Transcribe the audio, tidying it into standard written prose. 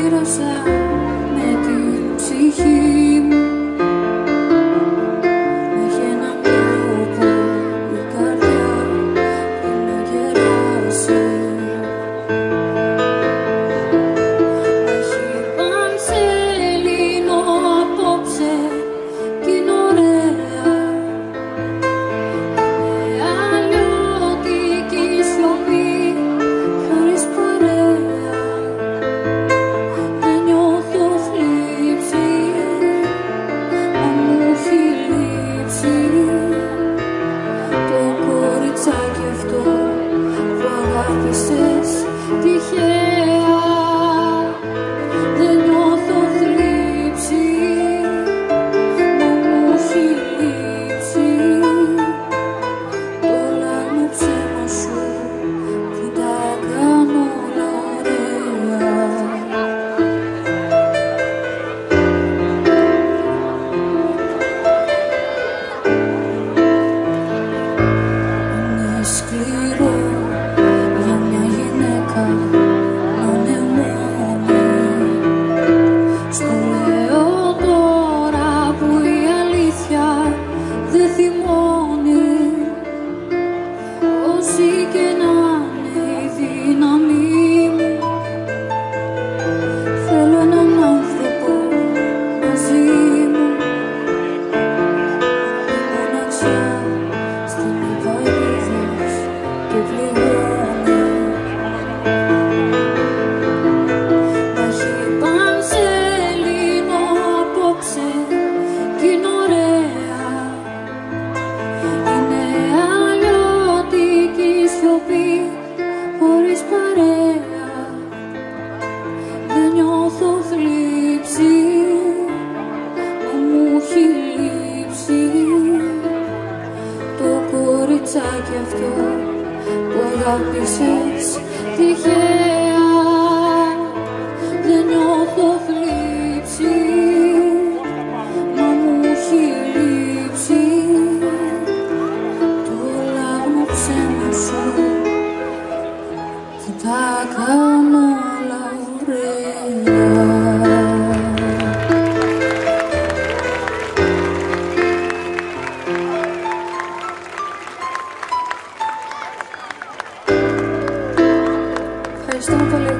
πλήρωσα με την ψυχή μου. Έχει έναν τρόπο η καρδιά που να γεράσει. Έχει πανσέλινο απόψε κι είναι ωραία. Με αλλιώτικη σιωπή χωρίς παρέα. Δεν νιώθω θλίψη, μα μου έχει λείψει το κοριτσάκι αυτό που αγάπησες τυχαία. Δεν νιώθω θλίψη, μα μου έχει λείψει το λάμο ψέμα σου που τα κάνω όλα ωραία. Είναι σκληρό για μια γυναίκα να είναι μόνη. Στο λέω τώρα που η αλήθεια δεν θυμώνει. Όση και να είναι η δύναμή μου, θέλω έναν άνθρωπο μαζί μου. Η μοναξιά στην υπαλλήλους και πληγώνει. Να έχει πανσέλινο απόψε κι είναι ωραία. Είναι αλλιώτικη σιωπή χωρίς παρέα. Δεν νιώθω θλίψη, μα μου έχει λείψει το κοριτσάκι αυτό που αγάπησες τυχαία. Δεν νιώθω θλίψη, μα μου έχει λείψει το λάγνο ψέμα σου που τα κάνω όλα ωραία. Ευχαριστώ πολύ.